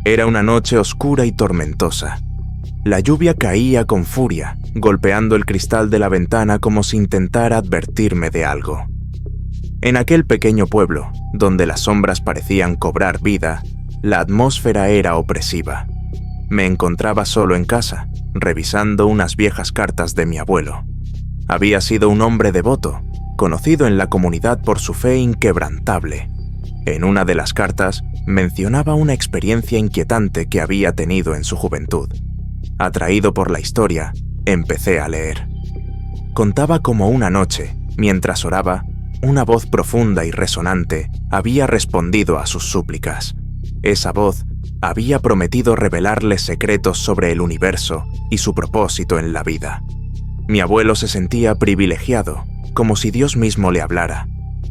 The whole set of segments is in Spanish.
Era una noche oscura y tormentosa. La lluvia caía con furia, golpeando el cristal de la ventana como si intentara advertirme de algo. En aquel pequeño pueblo, donde las sombras parecían cobrar vida, la atmósfera era opresiva. Me encontraba solo en casa, revisando unas viejas cartas de mi abuelo. Había sido un hombre devoto, conocido en la comunidad por su fe inquebrantable. En una de las cartas mencionaba una experiencia inquietante que había tenido en su juventud. Atraído por la historia, empecé a leer. Contaba cómo una noche, mientras oraba, una voz profunda y resonante había respondido a sus súplicas. Esa voz había prometido revelarle secretos sobre el universo y su propósito en la vida. Mi abuelo se sentía privilegiado, como si Dios mismo le hablara.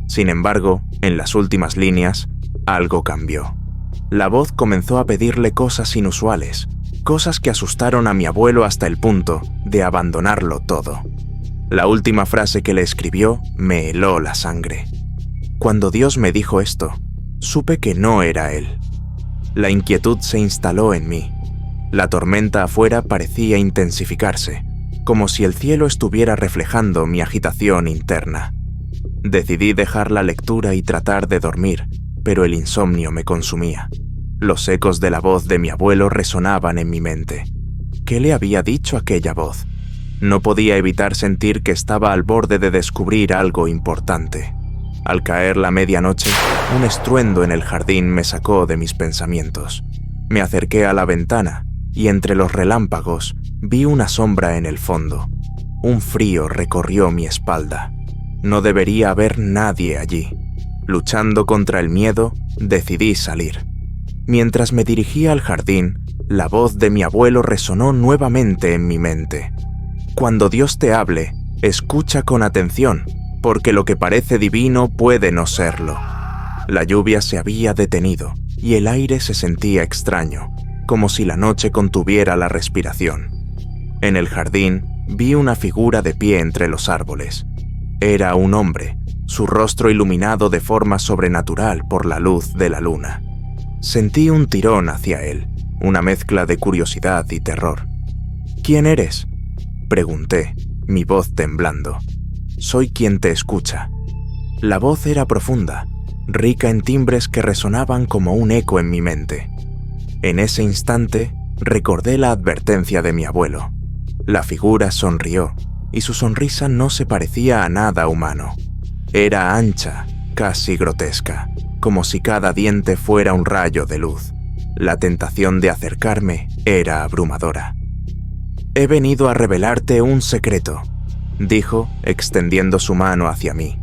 Sin embargo, en las últimas líneas, algo cambió. La voz comenzó a pedirle cosas inusuales, cosas que asustaron a mi abuelo hasta el punto de abandonarlo todo. La última frase que le escribió me heló la sangre. Cuando Dios me dijo esto, supe que no era él. La inquietud se instaló en mí. La tormenta afuera parecía intensificarse, como si el cielo estuviera reflejando mi agitación interna. Decidí dejar la lectura y tratar de dormir, pero el insomnio me consumía. Los ecos de la voz de mi abuelo resonaban en mi mente. ¿Qué le había dicho aquella voz? No podía evitar sentir que estaba al borde de descubrir algo importante. Al caer la medianoche, un estruendo en el jardín me sacó de mis pensamientos. Me acerqué a la ventana y entre los relámpagos vi una sombra en el fondo. Un frío recorrió mi espalda. No debería haber nadie allí. Luchando contra el miedo, decidí salir. Mientras me dirigía al jardín, la voz de mi abuelo resonó nuevamente en mi mente. Cuando Dios te hable, escucha con atención, porque lo que parece divino puede no serlo. La lluvia se había detenido y el aire se sentía extraño, como si la noche contuviera la respiración. En el jardín vi una figura de pie entre los árboles. Era un hombre, su rostro iluminado de forma sobrenatural por la luz de la luna. Sentí un tirón hacia él, una mezcla de curiosidad y terror. ¿Quién eres?, pregunté, mi voz temblando. Soy quien te escucha. La voz era profunda, rica en timbres que resonaban como un eco en mi mente. En ese instante, recordé la advertencia de mi abuelo. La figura sonrió, y su sonrisa no se parecía a nada humano. Era ancha, casi grotesca, como si cada diente fuera un rayo de luz. La tentación de acercarme era abrumadora. He venido a revelarte un secreto, dijo, extendiendo su mano hacia mí.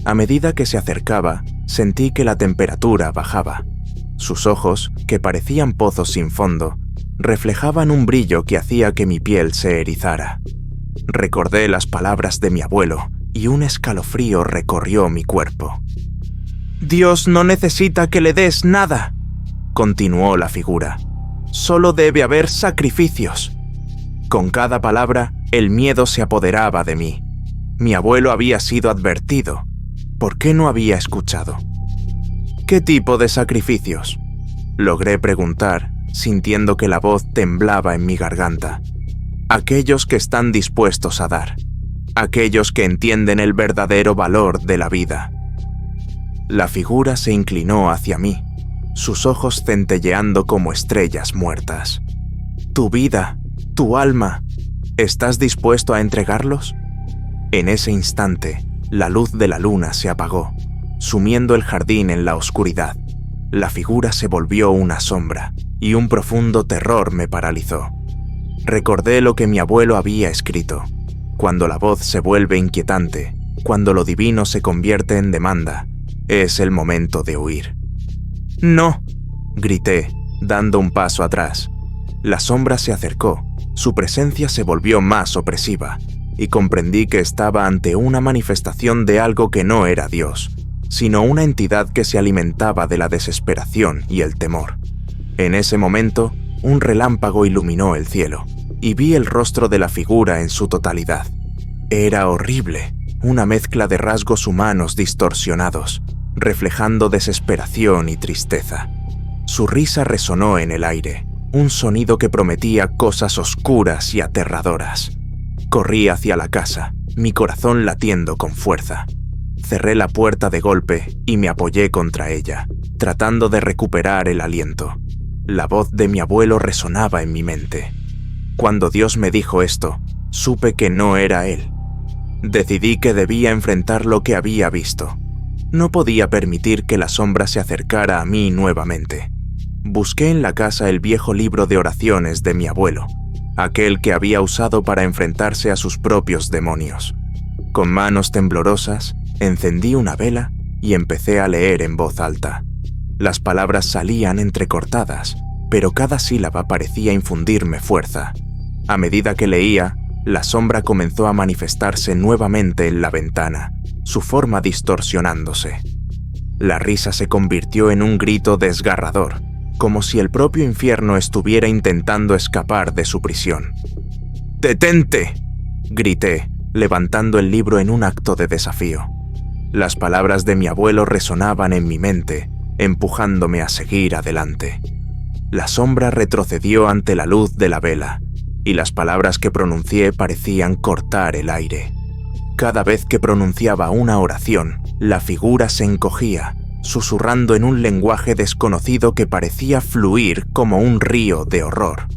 A medida que se acercaba, sentí que la temperatura bajaba. Sus ojos, que parecían pozos sin fondo, reflejaban un brillo que hacía que mi piel se erizara. Recordé las palabras de mi abuelo y un escalofrío recorrió mi cuerpo. «Dios no necesita que le des nada», continuó la figura. «Solo debe haber sacrificios». Con cada palabra, el miedo se apoderaba de mí. Mi abuelo había sido advertido. ¿Por qué no había escuchado? ¿Qué tipo de sacrificios?, logré preguntar, sintiendo que la voz temblaba en mi garganta. Aquellos que están dispuestos a dar. Aquellos que entienden el verdadero valor de la vida. La figura se inclinó hacia mí, sus ojos centelleando como estrellas muertas. Tu vida, tu alma, ¿estás dispuesto a entregarlos? En ese instante, la luz de la luna se apagó, sumiendo el jardín en la oscuridad. La figura se volvió una sombra, y un profundo terror me paralizó. Recordé lo que mi abuelo había escrito. Cuando la voz se vuelve inquietante, cuando lo divino se convierte en demanda, es el momento de huir. «No», grité, dando un paso atrás. La sombra se acercó, su presencia se volvió más opresiva, y comprendí que estaba ante una manifestación de algo que no era Dios, sino una entidad que se alimentaba de la desesperación y el temor. En ese momento, un relámpago iluminó el cielo, y vi el rostro de la figura en su totalidad. Era horrible, una mezcla de rasgos humanos distorsionados, reflejando desesperación y tristeza. Su risa resonó en el aire, un sonido que prometía cosas oscuras y aterradoras. Corrí hacia la casa, mi corazón latiendo con fuerza. Cerré la puerta de golpe y me apoyé contra ella, tratando de recuperar el aliento. La voz de mi abuelo resonaba en mi mente. Cuando Dios me dijo esto, supe que no era él. Decidí que debía enfrentar lo que había visto. No podía permitir que la sombra se acercara a mí nuevamente. Busqué en la casa el viejo libro de oraciones de mi abuelo, aquel que había usado para enfrentarse a sus propios demonios. Con manos temblorosas, encendí una vela y empecé a leer en voz alta. Las palabras salían entrecortadas, pero cada sílaba parecía infundirme fuerza. A medida que leía, la sombra comenzó a manifestarse nuevamente en la ventana, su forma distorsionándose. La risa se convirtió en un grito desgarrador, como si el propio infierno estuviera intentando escapar de su prisión. ¡Detente!, grité, levantando el libro en un acto de desafío. Las palabras de mi abuelo resonaban en mi mente, empujándome a seguir adelante. La sombra retrocedió ante la luz de la vela, y las palabras que pronuncié parecían cortar el aire. Cada vez que pronunciaba una oración, la figura se encogía, susurrando en un lenguaje desconocido que parecía fluir como un río de horror.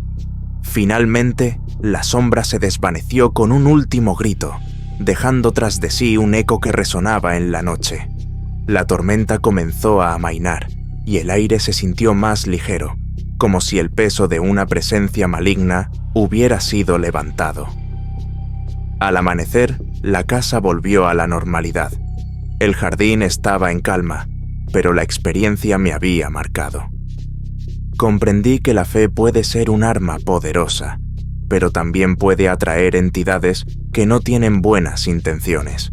Finalmente, la sombra se desvaneció con un último grito, dejando tras de sí un eco que resonaba en la noche. La tormenta comenzó a amainar, y el aire se sintió más ligero, como si el peso de una presencia maligna hubiera sido levantado. Al amanecer, la casa volvió a la normalidad. El jardín estaba en calma, pero la experiencia me había marcado. Comprendí que la fe puede ser un arma poderosa, pero también puede atraer entidades que no tienen buenas intenciones.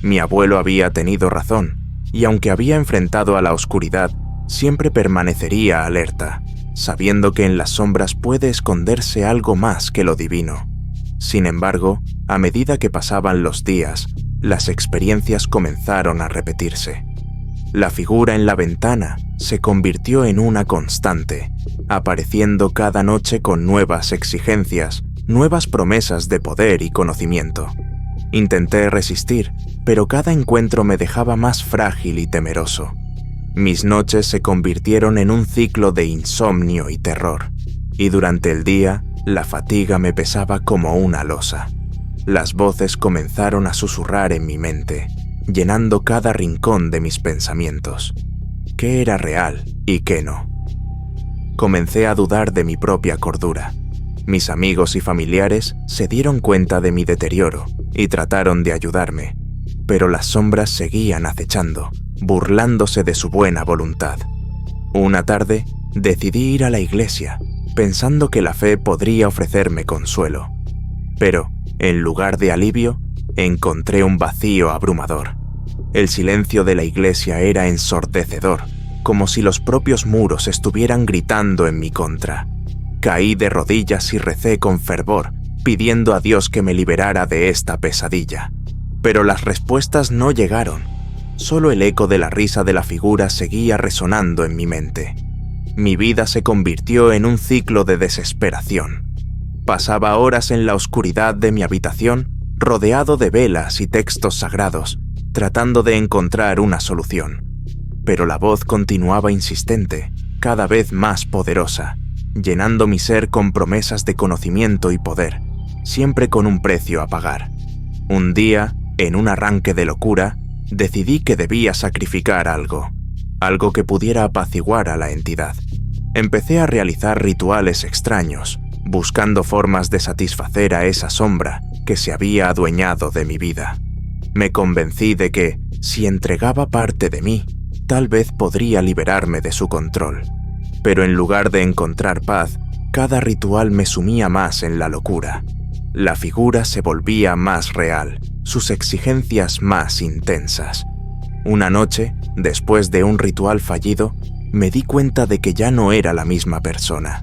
Mi abuelo había tenido razón, y aunque había enfrentado a la oscuridad, siempre permanecería alerta, sabiendo que en las sombras puede esconderse algo más que lo divino. Sin embargo, a medida que pasaban los días, las experiencias comenzaron a repetirse. La figura en la ventana se convirtió en una constante, apareciendo cada noche con nuevas exigencias, nuevas promesas de poder y conocimiento. Intenté resistir, pero cada encuentro me dejaba más frágil y temeroso. Mis noches se convirtieron en un ciclo de insomnio y terror, y durante el día, la fatiga me pesaba como una losa. Las voces comenzaron a susurrar en mi mente, llenando cada rincón de mis pensamientos. ¿Qué era real y qué no? Comencé a dudar de mi propia cordura. Mis amigos y familiares se dieron cuenta de mi deterioro y trataron de ayudarme, pero las sombras seguían acechando, burlándose de su buena voluntad. Una tarde, decidí ir a la iglesia, pensando que la fe podría ofrecerme consuelo. Pero, en lugar de alivio, encontré un vacío abrumador. El silencio de la iglesia era ensordecedor, como si los propios muros estuvieran gritando en mi contra. Caí de rodillas y recé con fervor, pidiendo a Dios que me liberara de esta pesadilla. Pero las respuestas no llegaron. Solo el eco de la risa de la figura seguía resonando en mi mente. Mi vida se convirtió en un ciclo de desesperación. Pasaba horas en la oscuridad de mi habitación, rodeado de velas y textos sagrados, tratando de encontrar una solución. Pero la voz continuaba insistente, cada vez más poderosa, llenando mi ser con promesas de conocimiento y poder, siempre con un precio a pagar. Un día, en un arranque de locura, decidí que debía sacrificar algo que pudiera apaciguar a la entidad. Empecé a realizar rituales extraños, buscando formas de satisfacer a esa sombra que se había adueñado de mi vida. Me convencí de que, si entregaba parte de mí, tal vez podría liberarme de su control. Pero en lugar de encontrar paz, cada ritual me sumía más en la locura. La figura se volvía más real, sus exigencias más intensas. Una noche, después de un ritual fallido, me di cuenta de que ya no era la misma persona.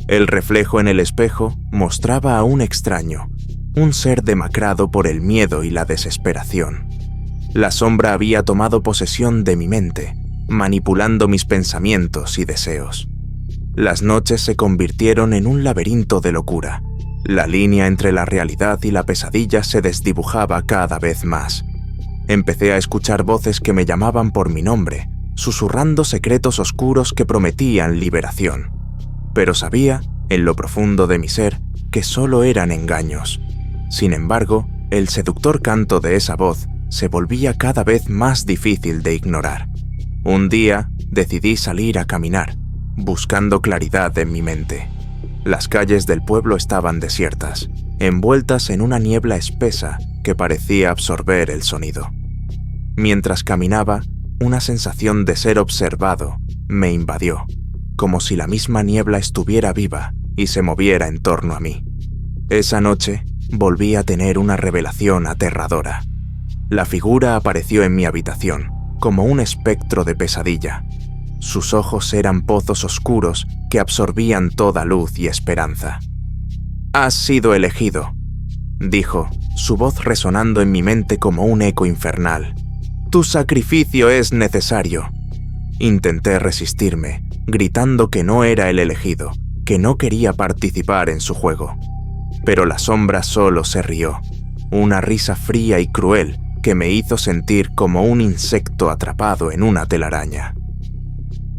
El reflejo en el espejo mostraba a un extraño, un ser demacrado por el miedo y la desesperación. La sombra había tomado posesión de mi mente, manipulando mis pensamientos y deseos. Las noches se convirtieron en un laberinto de locura. La línea entre la realidad y la pesadilla se desdibujaba cada vez más. Empecé a escuchar voces que me llamaban por mi nombre, susurrando secretos oscuros que prometían liberación. Pero sabía, en lo profundo de mi ser, que solo eran engaños. Sin embargo, el seductor canto de esa voz se volvía cada vez más difícil de ignorar. Un día decidí salir a caminar, buscando claridad en mi mente. Las calles del pueblo estaban desiertas, envueltas en una niebla espesa que parecía absorber el sonido. Mientras caminaba, una sensación de ser observado me invadió, como si la misma niebla estuviera viva y se moviera en torno a mí. Esa noche volví a tener una revelación aterradora. La figura apareció en mi habitación, como un espectro de pesadilla. Sus ojos eran pozos oscuros que absorbían toda luz y esperanza. «Has sido elegido», dijo, su voz resonando en mi mente como un eco infernal. «Tu sacrificio es necesario». Intenté resistirme, gritando que no era el elegido, que no quería participar en su juego. Pero la sombra solo se rió, una risa fría y cruel que me hizo sentir como un insecto atrapado en una telaraña.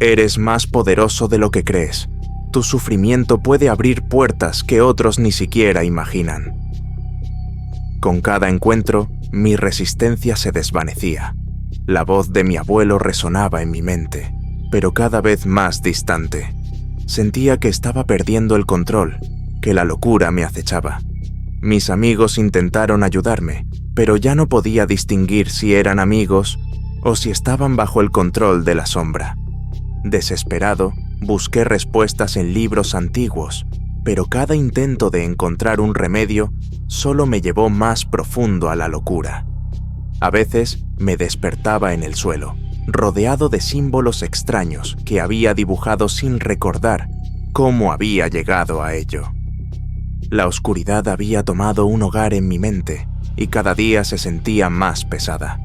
«Eres más poderoso de lo que crees. Tu sufrimiento puede abrir puertas que otros ni siquiera imaginan». Con cada encuentro, mi resistencia se desvanecía. La voz de mi abuelo resonaba en mi mente, pero cada vez más distante. Sentía que estaba perdiendo el control, que la locura me acechaba. Mis amigos intentaron ayudarme, pero ya no podía distinguir si eran amigos o si estaban bajo el control de la sombra. Desesperado, busqué respuestas en libros antiguos, pero cada intento de encontrar un remedio solo me llevó más profundo a la locura. A veces me despertaba en el suelo, rodeado de símbolos extraños que había dibujado sin recordar cómo había llegado a ello. La oscuridad había tomado un hogar en mi mente y cada día se sentía más pesada.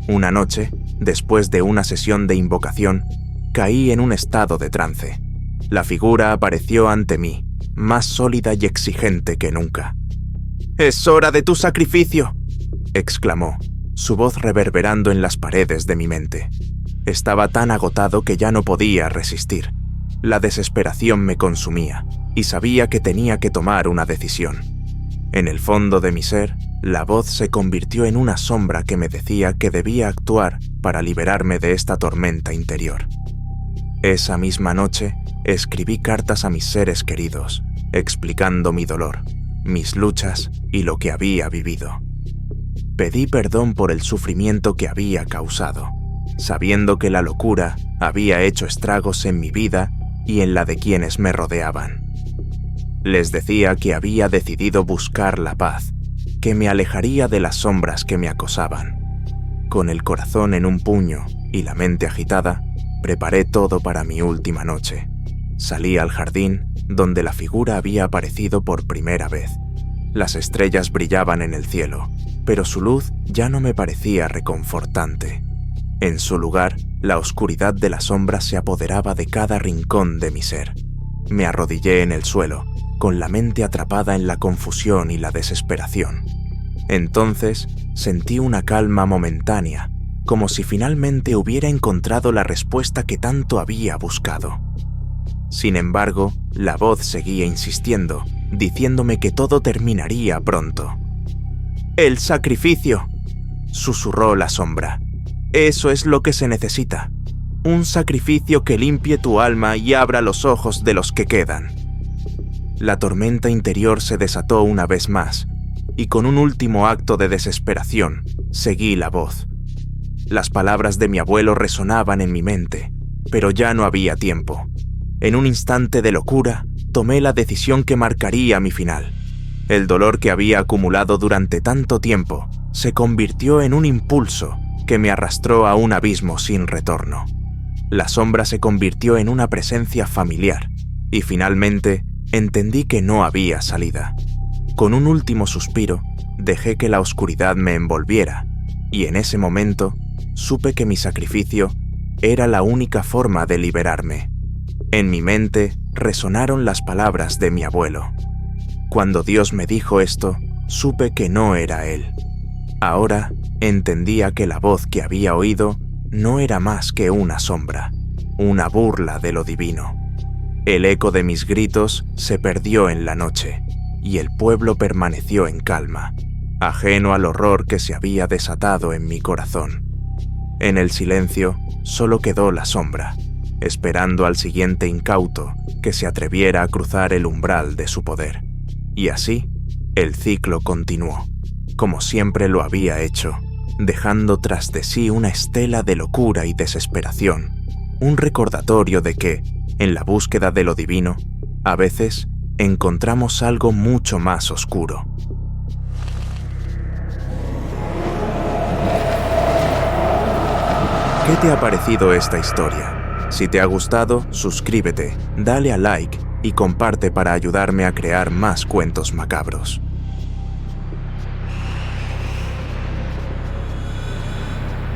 Una noche, después de una sesión de invocación, caí en un estado de trance. La figura apareció ante mí, más sólida y exigente que nunca. «¡Es hora de tu sacrificio!», exclamó, su voz reverberando en las paredes de mi mente. Estaba tan agotado que ya no podía resistir. La desesperación me consumía y sabía que tenía que tomar una decisión. En el fondo de mi ser, la voz se convirtió en una sombra que me decía que debía actuar para liberarme de esta tormenta interior. Esa misma noche, escribí cartas a mis seres queridos, explicando mi dolor, mis luchas y lo que había vivido. Pedí perdón por el sufrimiento que había causado, sabiendo que la locura había hecho estragos en mi vida y en la de quienes me rodeaban. Les decía que había decidido buscar la paz, que me alejaría de las sombras que me acosaban. Con el corazón en un puño y la mente agitada, preparé todo para mi última noche. Salí al jardín, donde la figura había aparecido por primera vez. Las estrellas brillaban en el cielo, pero su luz ya no me parecía reconfortante. En su lugar, la oscuridad de la sombra se apoderaba de cada rincón de mi ser. Me arrodillé en el suelo, con la mente atrapada en la confusión y la desesperación. Entonces, sentí una calma momentánea, como si finalmente hubiera encontrado la respuesta que tanto había buscado. Sin embargo, la voz seguía insistiendo, diciéndome que todo terminaría pronto. «El sacrificio», susurró la sombra. «Eso es lo que se necesita. Un sacrificio que limpie tu alma y abra los ojos de los que quedan». La tormenta interior se desató una vez más, y con un último acto de desesperación, seguí la voz. Las palabras de mi abuelo resonaban en mi mente, pero ya no había tiempo. En un instante de locura, tomé la decisión que marcaría mi final. El dolor que había acumulado durante tanto tiempo se convirtió en un impulso que me arrastró a un abismo sin retorno. La sombra se convirtió en una presencia familiar, y finalmente entendí que no había salida. Con un último suspiro, dejé que la oscuridad me envolviera, y en ese momento supe que mi sacrificio era la única forma de liberarme. En mi mente resonaron las palabras de mi abuelo. Cuando Dios me dijo esto, supe que no era Él. Ahora entendía que la voz que había oído no era más que una sombra, una burla de lo divino. El eco de mis gritos se perdió en la noche, y el pueblo permaneció en calma, ajeno al horror que se había desatado en mi corazón. En el silencio solo quedó la sombra, esperando al siguiente incauto que se atreviera a cruzar el umbral de su poder. Y así, el ciclo continuó, como siempre lo había hecho, dejando tras de sí una estela de locura y desesperación, un recordatorio de que, en la búsqueda de lo divino, a veces encontramos algo mucho más oscuro. ¿Qué te ha parecido esta historia? Si te ha gustado, suscríbete, dale a like y comparte para ayudarme a crear más cuentos macabros.